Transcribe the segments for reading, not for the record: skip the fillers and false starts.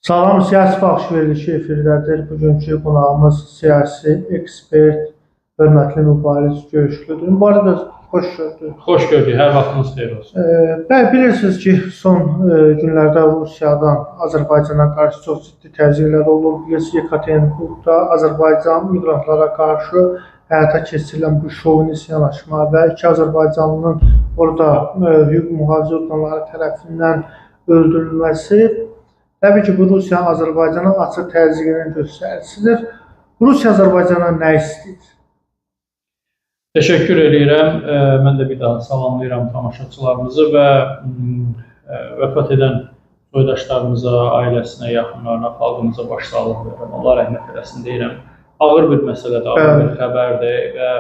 Salam, siyasi baxış verilişi efirdədir. Bugünkü qonağımız siyasi ekspert, hörmətli mübariz Görüşlüdür. Mübariz, xoş gördük. Xoş gördük, hər vaxtınız xeyir olsun. Bilirsiniz ki, son günlərdə Rusiyadan Azərbaycana qarşı çox ciddi təzyiqlər olub. Bilirsiniz, Yekaterinburqda Azərbaycan miqrantlara qarşı həyata keçirilən bu şovinist yanaşma və iki Azərbaycanlının orada hüquq mühafizə orqanları tərəfindən öldürülməsi təbii ki, bu Rusiyanın Azərbaycana açıq təzyiqinin göstəricisidir. Rusiya Azərbaycana nə istəyir? Təşəkkür edirəm. Mən də bir daha salamlayıram tamaşaçılarımızı və vəfat edən soydaşlarımıza, ailəsinə, yaxınlarına, xalqımıza başsağlığı verirəm. Allah rəhmət eləsin deyirəm. Ağır bir məsələdir, ağır bir xəbərdir və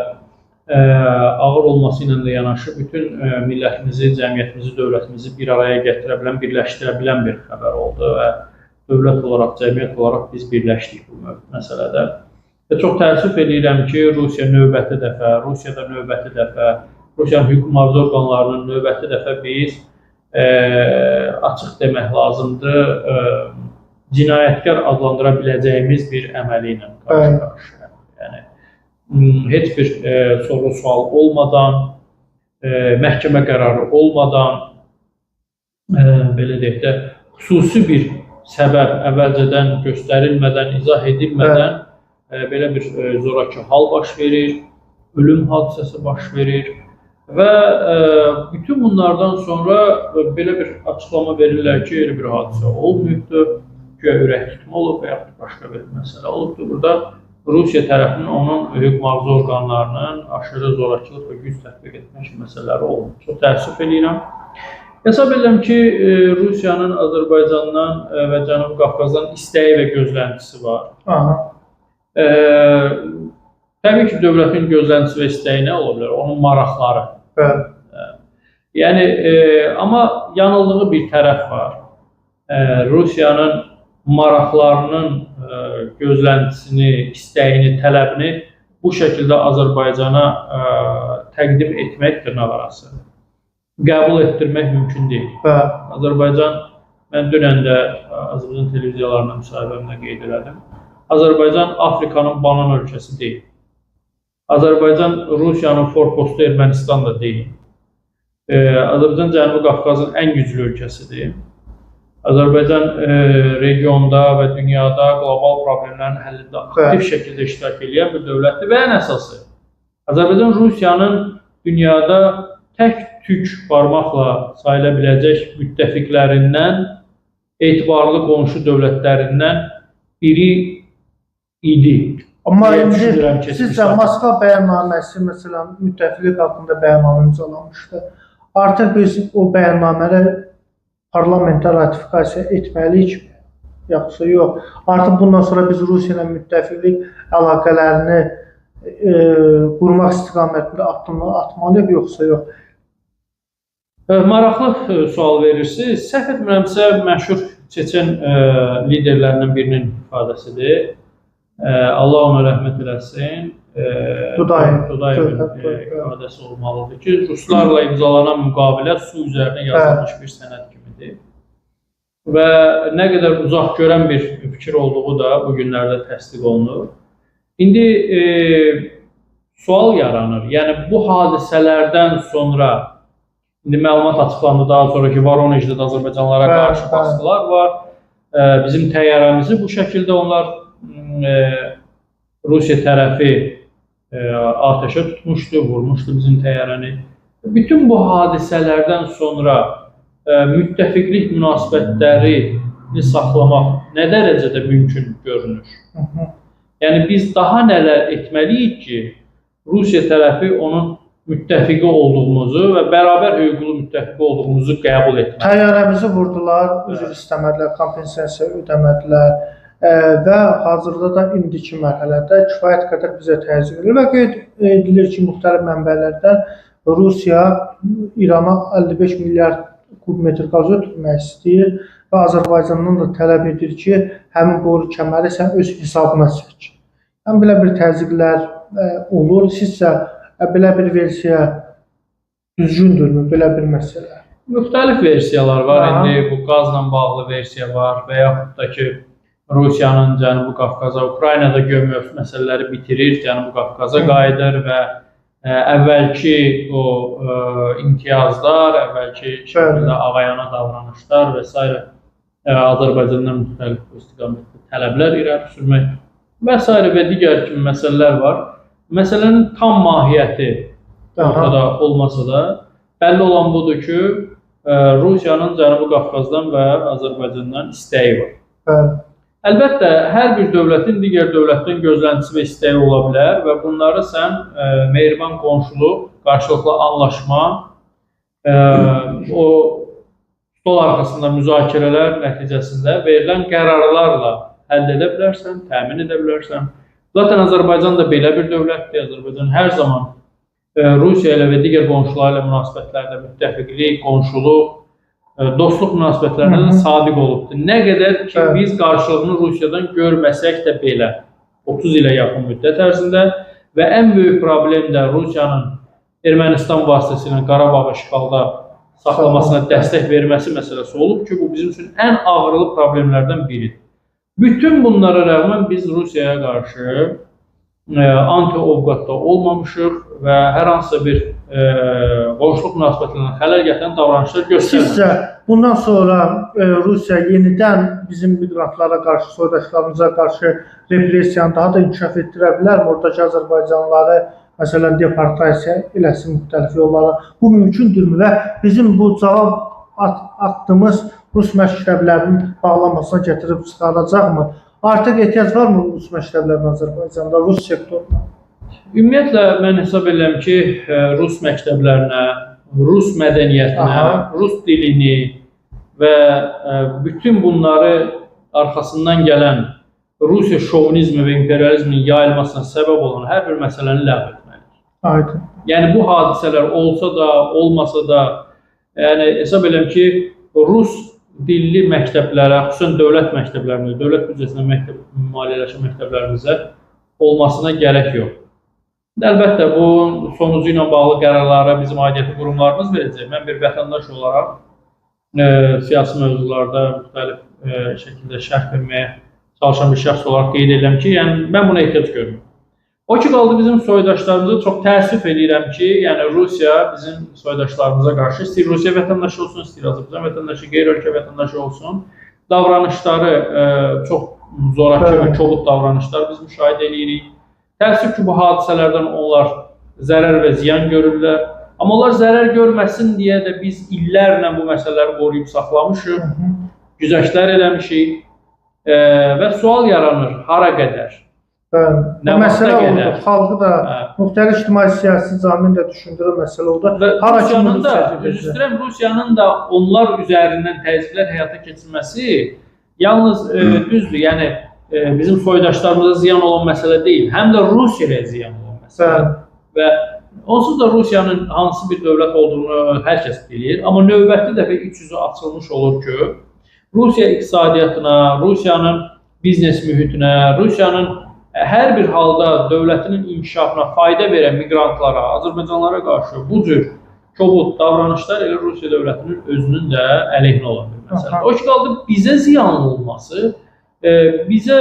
ağır olması ilə də yanaşı bütün millətimizi, cəmiyyətimizi, dövlətimizi bir araya gətirə bilən, birləşdirə bilən bir xəbər oldu və dövlət olaraq, cəmiyyət olaraq biz birləşdik bu məsələdə. Və çox təəssüf edirəm ki, Rusiyada növbəti dəfə, Rusiyanın hüquq mühafizə orqanlarının növbəti dəfə biz açıq demək lazımdır, cinayətkar adlandıra biləcəyimiz bir əməli ilə qarşı-qarşıyayıq. Yəni, heç bir soru-sual olmadan, məhkəmə qərarı olmadan, belə deyək də, xüsusi bir səbəb əvvəlcədən göstərilmədən, izah edilmədən belə bir zorakı hal baş verir, ölüm hadisəsi baş verir və bütün bunlardan sonra belə bir açıqlama verirlər ki, elə bir hadisə olmayıbdır, güya ürək tutma olub və yaxud başqa bir məsələ olubdur. Burada Rusiya tərəfinin onun hüquq mühafizə orqanlarının aşırı zorakılıq və güc tətbiq etmək məsələləri olub. Çox təəssüf edirəm. Hesab edirəm ki, Rusiyanın Azərbaycandan və Cənubi Qafqazdan istəyi və gözləntisi var. Təbii ki, dövlətin gözləntisi və istəyi nə ola bilər? Onun maraqları. Yəni, amma yanıldığı bir tərəf var. Rusiyanın maraqlarının gözləntisini, istəyini, tələbini bu şəkildə Azərbaycana təqdim etmək dırnaqarası qəbul etdirmək mümkün deyil. Azərbaycan, mən dünən də Azərbaycan televiziyalarına müsahibəmdə qeyd elədim. Azərbaycan Afrikanın banan ölkəsi deyil. Azərbaycan Rusiyanın forpostu Ermənistan da deyil. Azərbaycan Cənubi Qafqazın ən güclü ölkəsidir. Azərbaycan regionda və dünyada qlobal problemlərin həllində aktiv şəkildə iştirak edən bir dövlətdir və ən əsası Azərbaycan Rusiyanın dünyada tək-tük barmaqla sayıla biləcək müttəfiqlərindən, etibarlı qonşu dövlətlərindən biri idi. Amma indi sizcə Moskva bəyannaməsi, məsələn, müttəfiqlik haqqında bəyannamə imzalamışdı. Artıq biz o bəyannamələr parlamentə ratifikasiya etməliyik mi? Yoxsa yox. Artıq bundan sonra biz Rusiya ilə müttəfiqlik əlaqələrini qurmaq istiqamətində addımlar atmalıyıq, yoxsa yox? Maraqlı sual verirsiniz. Səhv etmirəmsə, məşhur Çeçen liderlərindən birinin ifadəsidir. Allah ona rəhmət eləsin. Dudayevin ifadəsi olmalıdır ki, Ruslarla imzalanan müqavilə su üzərinə yazılmış bir sənəd kimidir. Və nə qədər uzaq görən bir fikir olduğu da bu günlərdə təsdiq olunur. İndi sual yaranır. Yəni, bu hadisələrdən sonra, indi məlumat açıqlandı daha sonra ki, Voronejdə də Azərbaycanlara qarşı baskılar var. Bizim təyyarəmizi bu şəkildə onlar Rusiya tərəfi atəşə tutmuşdu, vurmuşdu bizim təyyarəni. Bütün bu hadisələrdən sonra müttəfiqlik münasibətlərini saxlamaq nə dərəcədə mümkün görünür? Yəni, biz daha nələr etməliyik ki, Rusiya tərəfi onun müttəfiqi olduğumuzu və bərabər hüquqlu müttəfiqi olduğumuzu qəbul etməlidir. Təyyarəmizi vurdular, üzr istəmədilər, kompensasiya ödəmədilər və hazırda da indiki mərhələdə kifayət qədər bizə təzyiq edilir və qeyd edilir ki, müxtəlif mənbələrdən Rusiya İrana 55 milyard kubmetr qaz ötürmək istəyir və Azərbaycandan da tələb edir ki, həmin boru kəməri sən öz hesabına çək. Yəni, belə bir təzyiqlər olur. Sizcə, belə bir versiya düzgündürmü, belə bir məsələ? Müxtəlif versiyalar var. Aha. İndi bu qazla bağlı versiya var və yaxud da ki, Rusiyanın Cənubi Qafqaza, Ukraynada gömüş məsələləri bitirir, Cənubi Qafqaza qayıdır və əvvəlki o imtiyazlar, əvvəlki şəkildə ağayana davranışlar və s. Azərbaycandan müxtəlif istiqamətdə tələblər irəli sürmək və s. və digər kimi məsələlər var. Məsələnin tam mahiyyəti ortada olmasa da, bəlli olan budur ki, Rusiyanın Cənubi Qafqazdan və Azərbaycandan istəyi var. Bəli. Əlbəttə, hər bir dövlətin digər dövlətdən gözləntisi və istəyi ola bilər və bunları sən mehriban qonşuluq, qarşılıqlı anlaşma, o stol arxasında müzakirələr nəticəsində verilən qərarlarla əldə edə bilərsən, təmin edə bilərsən. Zaten Azərbaycan da belə bir dövlətdir. Azərbaycan hər zaman Rusiya ilə və digər qonşularla münasibətlərdə müttəfiqlik, qonşuluq, dostluq münasibətlərinə sadiq olubdur. Nə qədər ki, biz qarşılığını Rusiyadan görməsək də belə 30 ilə yaxın müddət ərzində və ən böyük problem də Rusiyanın Ermənistan vasitəsilə Qarabağı işğalda saxlamasına dəstək verməsi məsələsi olub ki, bu bizim üçün ən ağrılı problemlərdən biridir. Bütün bunlara rəğmən biz Rusiyaya qarşı anti-ovqatda olmamışıq və hər hansısa bir qonşuluq münasibətlərinə xələl gətirən davranışlar göstərməmişik. Sizcə, bundan sonra Rusiya yenidən bizim miqrantlara qarşı, soydaşlarımıza qarşı repressiyanı daha da inkişaf etdirə bilər mi? Oradakı Azərbaycanlıları məsələn deportasiya eləsin müxtəlif yollara. Bu mümkündürmü və bizim bu cavab attığımız Rus məktəblərinin bağlanmasına gətirib çıxaracaqmı? Artıq ehtiyac varmı Rus məktəblərinin Azərbaycanda, Rus sektoruna? Ümumiyyətlə, mən hesab edirəm ki, Rus məktəblərinə, Rus mədəniyyətinə, Rus dilini və bütün bunları arxasından gələn Rusiya şovinizmi və imperializmin yayılmasına səbəb olan hər bir məsələni ləğv etməlidir. Aydın. Yəni, bu hadisələr olsa da, olmasa da, yəni, hesab edirəm ki, Rus dilli məktəblərə, xüsusən dövlət məktəblərimizə, dövlət büdcəsindən maliyyələşən məktəblərimizə olmasına gərək yox. Əlbəttə, bu sonucu ilə bağlı qərarlara bizim aidiyyəti qurumlarımız verəcək. Mən bir vətəndaş olaraq siyasi mövzularda müxtəlif şəkildə şərh verməyə çalışan bir şəxs olaraq qeyd edirəm ki, yəni mən buna ehtiyac görmürəm. O ki, qaldı bizim soydaşlarımıza çox təəssüf edirəm ki, yəni Rusiya bizim soydaşlarımıza qarşı, istəyir Rusiya vətəndaşı olsun, istəyir Azərbaycan vətəndaşı, qeyri-ölkə vətəndaşı olsun, davranışları çox zorakı və kobud davranışlar biz müşahidə edirik. Təəssüf ki, bu hadisələrdən onlar zərər və ziyan görürlər. Amma onlar zərər görməsin deyə də biz illərlə bu məsələləri qoruyub saxlamışıq, güzəştlər eləmişik və sual yaranır, hara qədər? Bu məsələ oldu, xalqı da, müxtəlif ictimai-siyasi camin də düşündürür məsələ oldu. Rusiyanın da onlar üzərindən təzyiqlər həyata keçirməsi yalnız düzdür, yəni bizim soydaşlarımıza ziyan olan məsələ deyil, həm də Rusiyaya ziyan olan məsələ. Və onsuz da Rusiyanın hansı bir dövlət olduğunu hər kəs bilir, amma növbəti dəfə iç yüzü açılmış olur ki, Rusiya iqtisadiyyatına, Rusiyanın biznes mühitinə, Rusiyanın hər bir halda dövlətinin inkişafına fayda verən miqrantlara, Azərbaycanlara qarşı bu cür kobud davranışlar elə Rusiya dövlətinin özünün də əleyhinə olan bir məsələ. O ki, qaldı bizə ziyanlı olması, bizə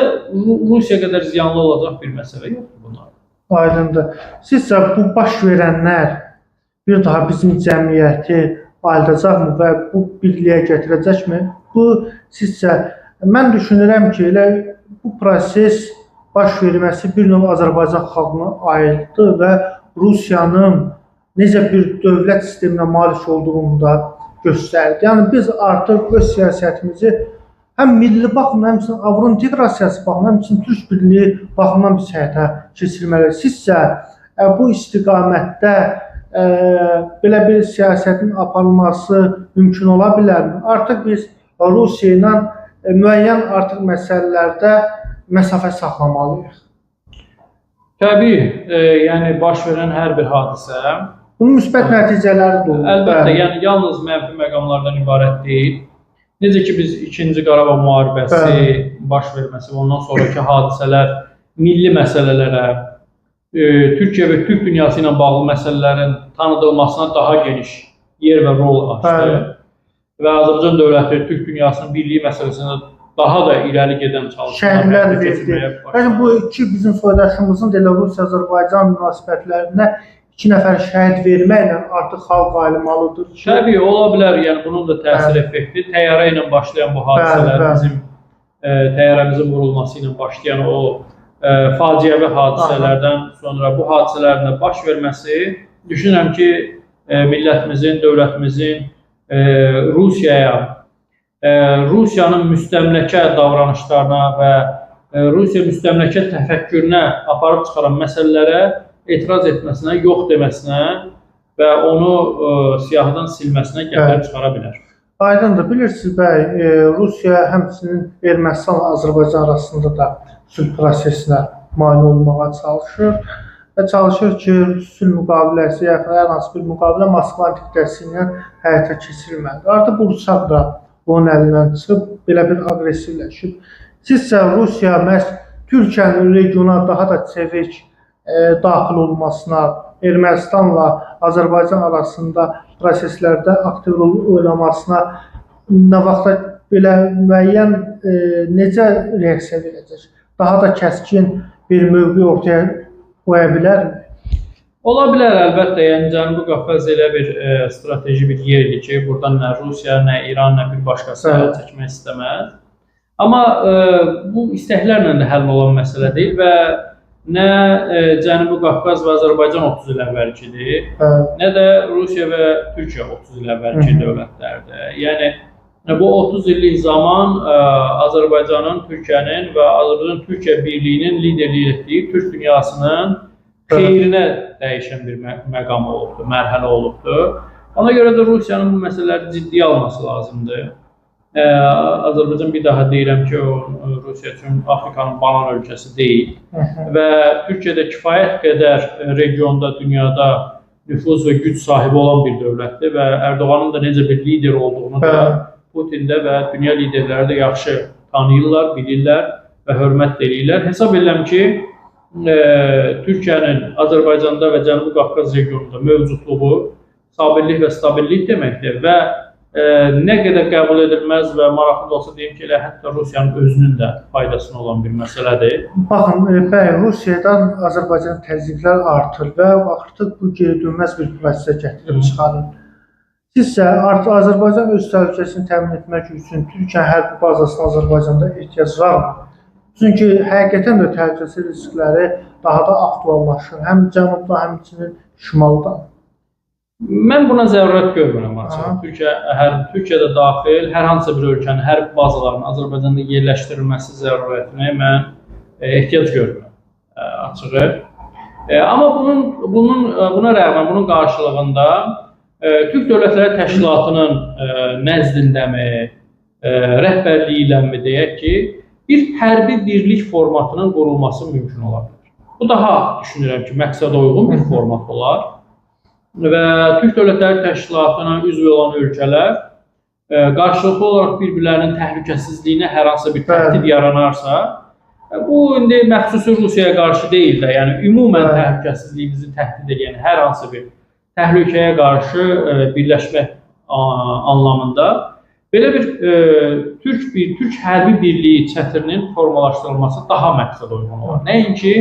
Rusiya qədər ziyanlı olacaq bir məsələ yoxdur bunlar. Aydındır. Sizcə bu baş verənlər bir daha bizim cəmiyyəti ayıdacaqmı və bu birliyə gətirəcəkmi? Bu sizcə, mən düşünürəm ki, elə bu proses baş verməsi bir növ Azərbaycan xalqına aiddir və Rusiyanın necə bir dövlət sisteminə malik olduğunu da göstərdi. Yəni biz artıq öz siyasətimizi həm milli baxımdan, həmçinin Avro-inteqrasiyası baxımdan, həmçinin türk birliyi baxımdan biz həyata keçirməliyik. Sizcə bu istiqamətdə belə bir siyasətin aparılması mümkün ola bilərmi? Artıq biz Rusiya ilə müəyyən artıq məsələlərdə məsafə saxlamalıyıq. Təbii, yəni baş verən hər bir hadisə bunun müsbət nəticələri də olur. Əlbəttə, yəni yalnız mənfi məqamlardan ibarət deyil. Necə ki biz 2-ci Qarabağ müharibəsi baş verməsi və ondan sonraki hadisələr milli məsələlərə, Türkiyə və Türk dünyası ilə bağlı məsələlərin tanıdılmasına daha geniş yer və rol açdı. və Azərbaycan dövləti Türk dünyasının birliyi məsələsində daha da irəli gedən çalışmalar şəhidlər həyata verdi. keçirməyə Lakin bu iki bizim soydaşımızın da Rusiya-Azərbaycan münasibətlərində 2 nəfər şəhid verməklə artıq xalq ayılmalıdır ki, Təbii ola bilər, yəni bunun da təsir effekti. Təyyarə ilə başlayan bu hadisələr, bizim təyyarəmizin vurulması ilə başlayan o faciəvi hadisələrdən sonra bu hadisələrin də baş verməsi, düşünürəm ki, millətimizin, dövlətimizin Rusiyanın müstəmləkə davranışlarına və Rusiya müstəmləkə təfəkkürünə aparıb çıxaran məsələlərə etiraz etməsinə, yox deməsinə və onu siyahıdan silməsinə gətirib çıxara bilər. Aydındır, bilirsiniz bəy, Rusiya həmçinin Ermənistan və Azərbaycan arasında da sülh prosesinə mane olmağa çalışır və çalışır ki, sülh müqaviləsi ya hər hansı bir müqavilə Moskva diktəsi ilə həyata keçirilməlidir. Artıq bu bıçaq da onun əlindən çıxıb, belə bir aqressivləşib. Sizcə Rusiya məhz Türkiyənin regiona daha da çevik daxil olmasına, Ermənistanla Azərbaycan arasında proseslərdə aktiv rol oynamasına nə vaxtda belə müəyyən necə reaksiya verəcək? Daha da kəskin bir mövqe ortaya qoya bilərmi? Ola bilər, əlbəttə. Yəni Cənubi Qafqaz elə bir strateji bir yerdir ki, buradan nə Rusiya, nə İran, nə bir başqası çəkmək istəməz. Amma bu istəklərlə də həll olan məsələ deyil və nə Cənubi Qafqaz və Azərbaycan 30 il əvvəlkidir, nə də Rusiya və Türkiyə 30 il əvvəlki dövlətlərdir. Yəni bu 30 illik zaman Azərbaycanın, Türkiyənin və Azərbaycan-Türkiyə birliyinin liderlik etdiyi Türk dünyasının xeyrinə dəyişən bir məqam olubdur, mərhələ olubdur. Ona görə də Rusiyanın bu məsələləri ciddiyə alması lazımdır. Azərbaycan bir daha deyirəm ki, Rusiya üçün Afrikanın banan ölkəsi deyil və Türkiyədə kifayət qədər regionda, dünyada nüfuz və güc sahibi olan bir dövlətdir və Ərdoğanın da necə bir lider olduğunu da Putin'də və dünya liderləri də yaxşı tanıyırlar, bilirlər və hörmət edirlər. Hesab edirəm ki, Türkiyənin Azərbaycanda və Cənubi Qafqaz regionunda mövcudluğu sabirlik və stabillik deməkdir və nə qədər qəbul edilməz və maraqlı olsa deyim ki, elə hətta Rusiyanın özünün də faydasına olan bir məsələdir. Baxın, bəy, Rusiyadan Azərbaycan təzyiqlər artır və artıq bu geri dönməz bir prosesə gətirib çıxarır. Sizcə, artıq Azərbaycan öz təhlükəsini təmin etmək üçün Türkiyə hərbi bazasına Azərbaycanda ehtiyac varmı? Çünki həqiqətən də təhlükəsizlik riskləri daha da aktuallaşır, həm cənubda, həmçinin şimalda. Mən buna zərurət görmürəm açıqca. Türkiyədə daxil hər hansı bir ölkənin hərbi bazalarının Azərbaycanda yerləşdirilməsi zərurətini mən ehtiyac görmürəm açığı. Amma buna rəğmən, bunun qarşılığında Türk Dövlətləri Təşkilatının nəzdindəmi, rəhbərliyi ilənmi deyək ki, bir hərbi birlik formatının qurulması mümkün ola bilər. Bu daha düşünürəm ki, məqsədə uyğun bir format olar. Və Türk Dövlətləri Təşkilatına üzv olan ölkələr qarşılıqlı olaraq bir-birlərinin təhlükəsizliyinə hər hansı bir təhdid yaranarsa, bu indi məxsusi Rusiyaya qarşı deyil də, yəni ümumən təhlükəsizliyimizi təhdid edən hər hansı bir təhlükəyə qarşı birləşmək anlamında belə bir Türk hərbi birliyi çətirinin formalaşdırılması daha məqsədə uyğun olar. Nəinki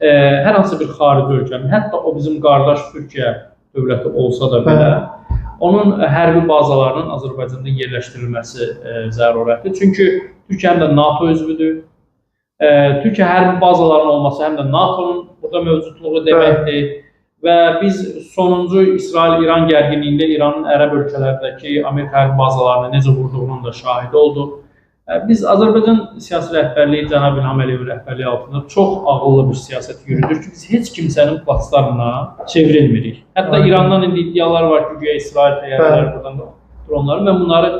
hər hansı bir xarici ölkənin, hətta o bizim qardaş Türkiyə dövləti olsa da belə, onun hərbi bazalarının Azərbaycanda yerləşdirilməsi zərurətdir. Çünki Türkiyə həm də NATO üzvüdür. Türkiyə hərbi bazalarının olması həm də NATO'nun burada mövcudluğu deməkdir. Və biz sonuncu İsrail-İran gərginliyində İranın ərəb ölkələrdəki Amerika hərbi bazalarını necə vurduğunun da şahidi olduq. Biz Azərbaycan siyasi rəhbərliyi, Cənab İlham Əliyevin rəhbərliyi altında çox ağıllı bir siyasət yürüdür ki, biz heç kimsənin platformuna çevrilmirik. Hətta İrandan indi iddialar var ki, güya İsrail təyyarələri buradan dronları. Mən bunları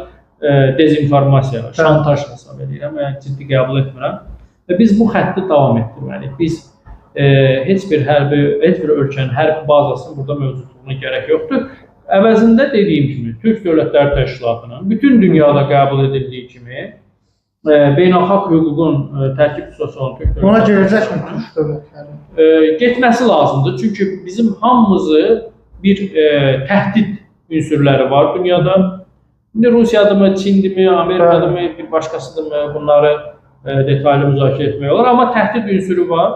dezinformasiya, şantaj hesab edirəm və ciddi qəbul etmirəm. Və biz bu xətti davam etdirməliyik. Biz heç bir ölkənin hərbi bazasının burada mövcudluğuna gərək yoxdur. Əvəzində dediyim kimi, Türk Dövlətləri Təşkilatının bütün dünyada qəbul edildiyi kimi beynəlxalq hüququn tərkib hissəsi olan Türk Dövlətləri. Ona gələcəkmi Türk Dövlətləri? Getməsi lazımdır. Çünki bizim hamımızı bir təhdid ünsürləri var dünyada. İndi Rusiyadırmı, Çindimi, Amerikadırmı, bir başqasıdırmı, bunları detallı müzakirə etmək olar. Amma təhdid ünsürü var.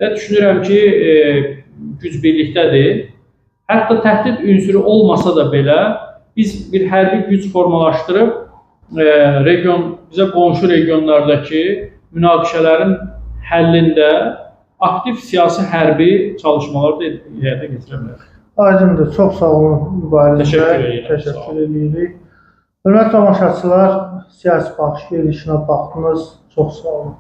Və düşünürəm ki, güc birlikdədir. Hətta təhdid ünsürü olmasa da belə, biz bir hərbi güc formalaşdırıb, bizə qonşu regionlardakı münaqişələrin həllində aktiv siyasi hərbi çalışmalar da həyata keçirə bilərik. Aydındır. Çox sağ olun mübarək. Təşəkkür edirik. Hörmətli tamaşaçılar, siyasi baxış verilişinə baxdınız. Çox sağ olun.